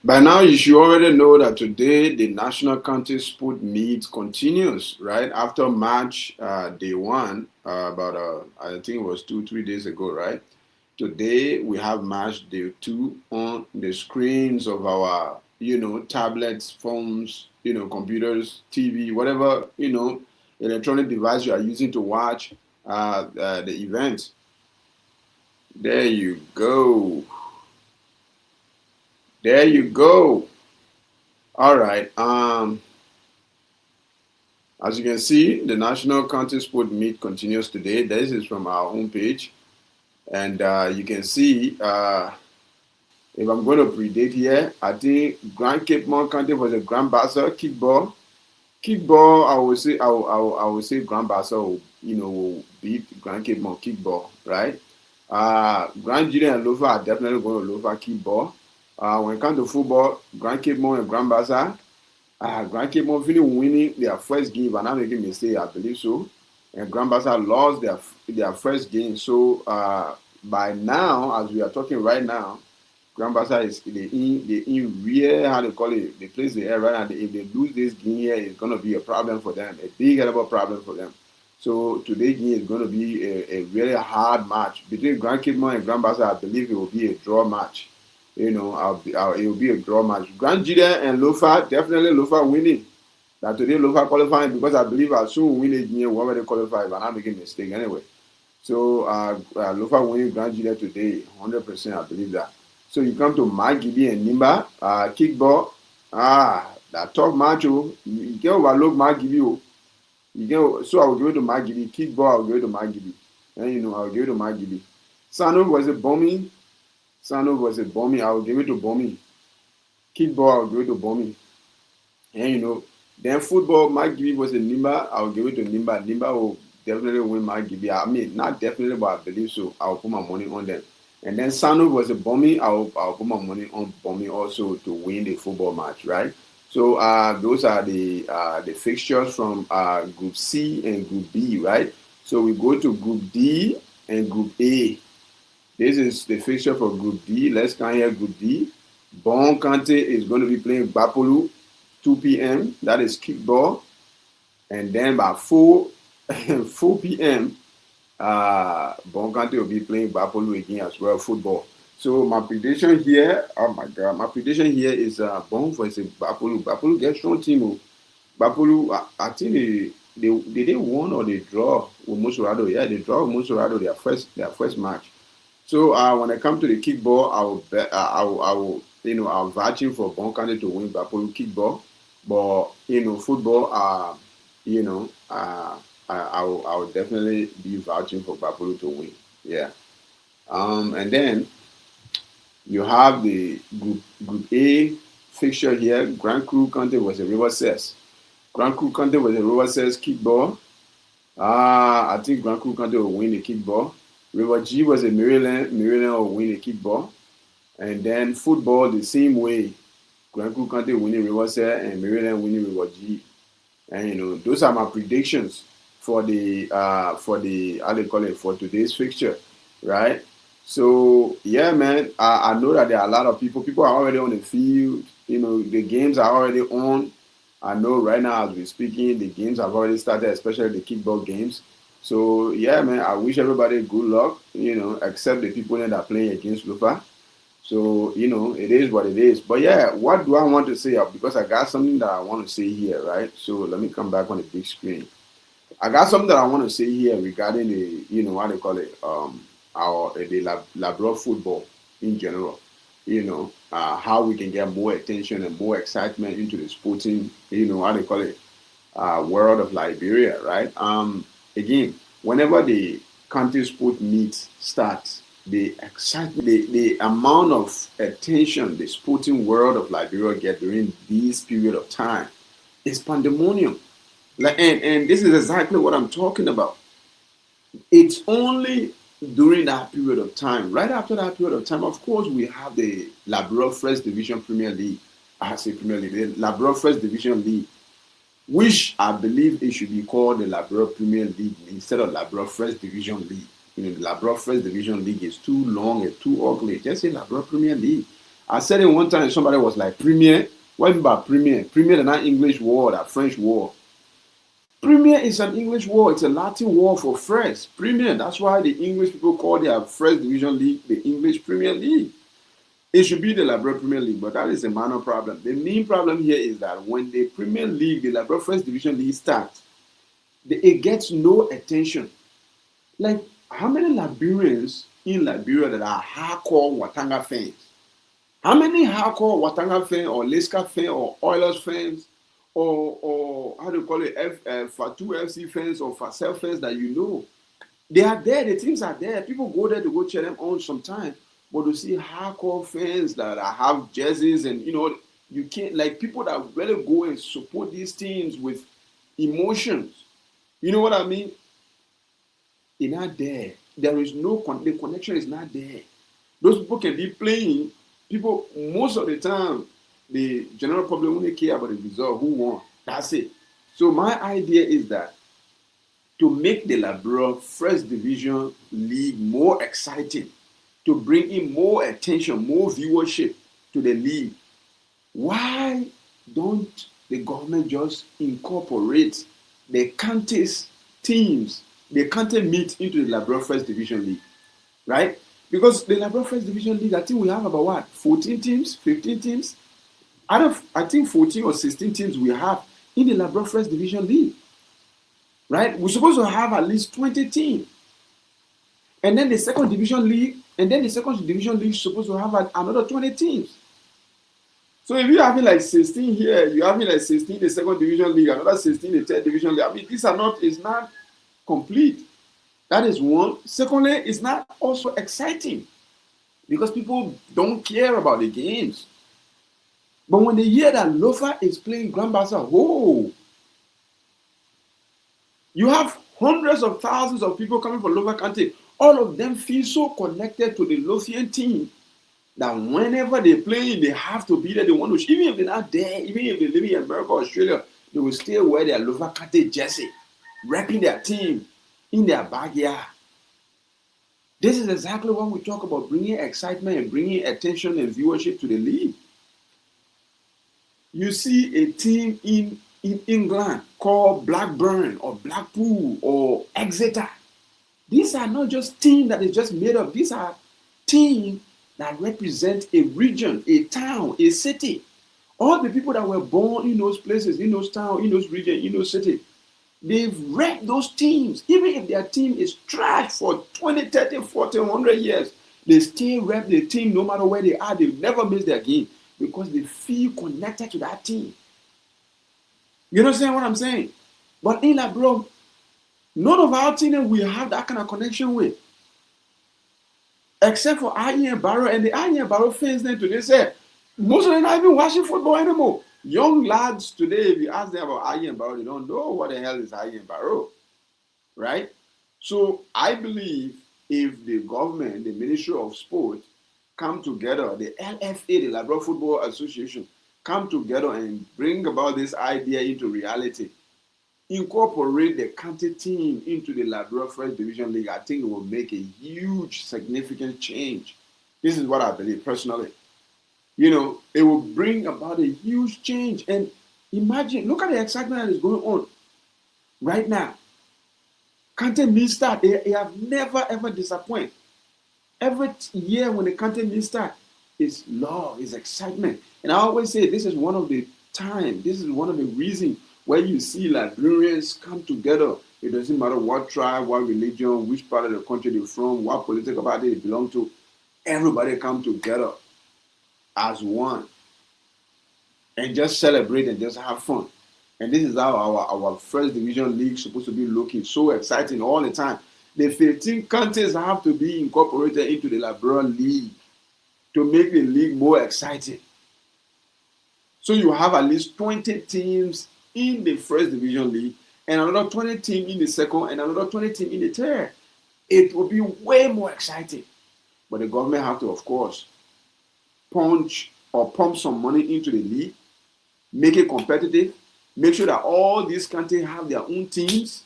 By now, you should already know that today the national county sport meet continues, right? After match day one, I think it was 3 days ago, right? Today we have match day two on the screens of our, tablets, phones, computers, TV, whatever, electronic device you are using to watch the event. There you go. There you go. All right. As you can see, the National County Sport Meet continues today. This is from our homepage. And you can see, if I'm going to predict here, I think Grand Cape Mount County was a Grand Bassa kickball. Kickball, I would say Grand Bassa will beat Grand Cape Mount kickball, right? Grand Julian and Lofa are definitely going to Lofa kickball. When it comes to football, Grand Cape Mount and Grand Bassa, Grand Cape Mount winning their first game, if I'm not making a mistake, I believe so. And Grand Bassa lost their first game. So by now, as we are talking right now, Grand Bassa is they in real, how they call it, the place they are right now. If they lose this game here, it's gonna be a problem for them, a big hell of a problem for them. So today's game is going to be a really hard match between Grand Cape Mount and Grand Bassa. I believe it will be a draw match. It will be a draw match. Grand Julian and Lofa, definitely Lofa winning. That today Lofa qualifying because I believe I'll soon win a game wherever they qualify if I'm not making a mistake anyway. So Lofa winning Grand Julian today, 100%. I believe that. So you come to Magibi and Nimba, kickball. That tough match. You can overlook Magibi. So I will give it to Magibi. Kickball, I will give it to Magibi. And I will give it to Magibi. Sano was a bombing. I will give it to Bomi. Kickball, I will give it to Bomi. And then football, Magibi was a Nimba. I will give it to Nimba. Nimba will definitely win Magibi. I mean, not definitely, but I believe so. I will put my money on them. And then Sano was a Bomi. I'll put my money on Bomi also to win the football match, right? So those are the fixtures from Group C and Group B, right? So we go to Group D and Group A. This is the fixture for Group D. Let's come here, Group D. Bon Kante is going to be playing Bapolu, 2 p.m. That is kickball. And then by 4 p.m., Bon Kante will be playing Bapolu again as well, football. So my prediction here, oh my God, my prediction here is Bon versus Bapolu. Bapolu gets strong team. Bapolu, I think they won or they draw with Mosorado. Yeah, they draw with Mosorado their first match. So when I come to the kickball, I will bet I'm vouching for Bon Kante to win Bapolu kickball. But football, I will definitely be vouching for Bapolu to win. Yeah. And then you have the group A fixture here. Grand Cru Kante was a River Cess. Grand Cru Kante was a River Cess kickball. I think Grand Cru Kante will win the kickball. River G was a Maryland. Maryland will win the kickball. And then football the same way. Grand Cru Kante winning River Cess and Maryland winning River G. And those are my predictions for the how they call it, for today's fixture, right? So yeah, man, I know that there are a lot of people. People are already on the field. The games are already on. I know right now as we're speaking, the games have already started, especially the kickball games. So yeah, man, I wish everybody good luck. Except the people that are playing against Lupa. So it is what it is. But yeah, what do I want to say? Because I got something that I want to say here, right? So let me come back on the big screen. I got something that I want to say here regarding the, what they call it, the Labrador football in general. How we can get more attention and more excitement into the sporting, how they call it, world of Liberia, right? Again, whenever the country sport meet starts, the excitement, the amount of attention the sporting world of Liberia get during this period of time is pandemonium. And this is exactly what I'm talking about. It's only during that period of time. Right after that period of time, of course, we have the Labrador First Division Premier League. I say Premier League, the Labrador First Division League, which I believe it should be called the Labrador Premier League instead of Labrador First Division League. The Labrador First Division League is too long and too ugly. Just say Labrador Premier League. I said it one time, somebody was like, Premier? What do you mean by Premier? Premier is not English word, a French word. Premier is an English word. It's a Latin word for first. Premier. That's why the English people call their first division league the English Premier League. It should be the Liberal Premier League, but that is a minor problem. The main problem here is that when the Premier League, the Liberal First Division League starts, it gets no attention. Like, how many Liberians in Liberia that are hardcore Watanga fans? How many hardcore Watanga fans or Leska fans or Oilers fans or how do you call it, Fatu FC fans or Facel fans that you know? They are there, the teams are there. People go there to go cheer them on sometimes. But to see hardcore fans that have jerseys and, you can't, like people that really go and support these teams with emotions. You know what I mean? They're not there. There is no, the connection is not there. Those people can be playing. People, most of the time, the general public only care about the result, who won. That's it. So my idea is that to make the Liberal First Division League more exciting, to bring in more attention, more viewership to the league, why don't the government just incorporate the counties teams, the county meet into the Liberal First Division League, right? Because the Liberal First Division League, I think we have about what, 14 teams, 15 teams? Out of, I think 14 or 16 teams we have in the Liberal First Division League, right? We're supposed to have at least 20 teams. And then the second division league, is supposed to have another 20 teams. So if you're having like 16 here, you're having like 16 in the second division league, another 16 in the third division league. I mean, it's not complete. That is one. Secondly, it's not also exciting because people don't care about the games. But when they hear that Lofa is playing Grand Bassa, you have hundreds of thousands of people coming from Lofa County. All of them feel so connected to the Lothian team that whenever they play, they have to be there. They want to, even if they're not there, even if they live in America or Australia, they will still wear their Lofa County jersey, repping their team in their backyard. This is exactly what we talk about, bringing excitement and bringing attention and viewership to the league. You see a team in England called Blackburn or Blackpool or Exeter. These are not just teams that is just made up. These are teams that represent a region, a town, a city. All the people that were born in those places, in those towns, in those regions, in those cities, they've repped those teams. Even if their team is trash for 20, 30, 40, 100 years, they still rep the team no matter where they are. They never miss their game because they feel connected to that team. You understand what I'm saying? But in that, bro, none of our team we have that kind of connection with. Except for Ayi and Barrow, and the Ayi and Barrow fans then today say, most of them are not even watching football anymore. Young lads today, if you ask them about Ayi and Barrow, they don't know what the hell is Ayi and Barrow. Right? So I believe if the government, the Ministry of Sport, come together, the LFA, the Liberal Football Association, come together and bring about this idea into reality, incorporate the county team into the Liberal First Division League, I think it will make a huge, significant change. This is what I believe personally. It will bring about a huge change. And imagine, look at the excitement that is going on right now. County meet start, they have never ever disappointed. Every year when the county meet start, it's love, it's excitement. And I always say this is one of the reasons where you see Liberians come together. It doesn't matter what tribe, what religion, which part of the country they're from, what political party they belong to. Everybody come together as one and just celebrate and just have fun. And this is how our First Division League is supposed to be looking, so exciting all the time. The 15 counties have to be incorporated into the Liberal League to make the league more exciting. So you have at least 20 teams in the First Division League and another 20 teams in the second and another 20 teams in the third. It will be way more exciting. But the government have to, of course, pump some money into the league, make it competitive, make sure that all these countries have their own teams.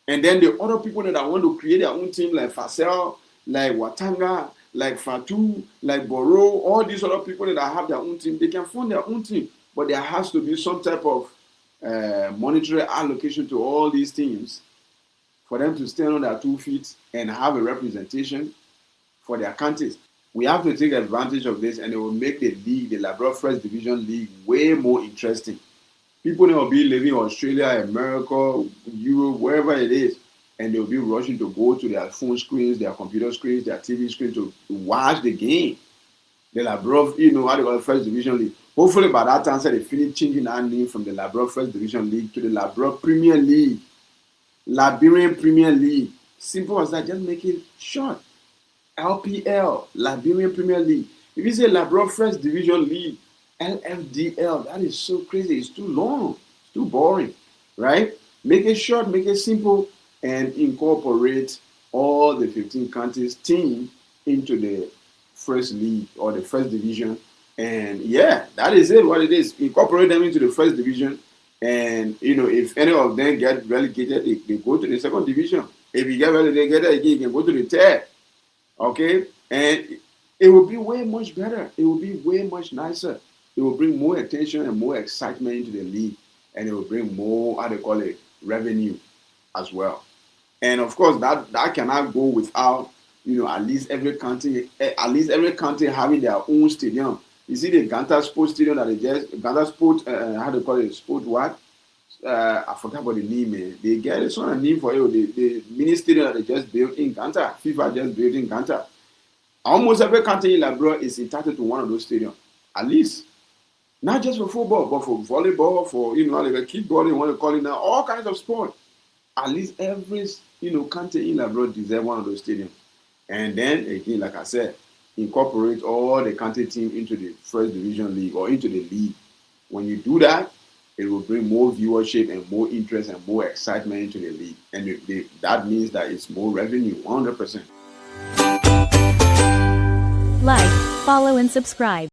And then the other people that want to create their own team, like Facel, like Watanga, like Fatu, like Boro, all these other people that have their own team, they can fund their own team. But there has to be some type of monetary allocation to all these teams for them to stand on their 2 feet and have a representation for their countries. We have to take advantage of this, and it will make the league, the Labrador First Division League, way more interesting. People will be living in Australia, America, Europe, wherever it is, and they'll be rushing to go to their phone screens, their computer screens, their TV screens to watch the game. The Labrador, how they call it, First Division League. Hopefully by that time, they finish changing that name from the Labrador First Division League to the Labrador Premier League. Liberian Premier League. Simple as that, just make it short. LPL, Liberian Premier League. If you say Labrador First Division League, LFDL, that is so crazy. It's too long. It's too boring, right? Make it short, make it simple, and incorporate all the 15 countries team into the first league or the first division. And yeah, that is it, what it is. Incorporate them into the first division. And, if any of them get relegated, they go to the second division. If you get relegated again, you can go to the third. Okay? And it will be way much better. It will be way much nicer. It will bring more attention and more excitement into the league. And it will bring more, revenue as well. And of course, that cannot go without, at least every country having their own stadium. You see the Ganta Sports Stadium that Ganta Sport, Sport what? I forgot about the name, man. They get it's not a name for it. The mini stadium that they just built in Ganta. FIFA just built in Ganta. Almost every country in Labrador is entitled to one of those stadiums. At least. Not just for football, but for volleyball, for, like kickball, you want to call it now, all kinds of sport. At least every, country in Labrador deserves one of those stadiums. And then, again, like I said, incorporate all the country team into the first division league or into the league. When you do that, it will bring more viewership and more interest and more excitement into the league. And that means that it's more revenue, 100%. Like, follow and subscribe.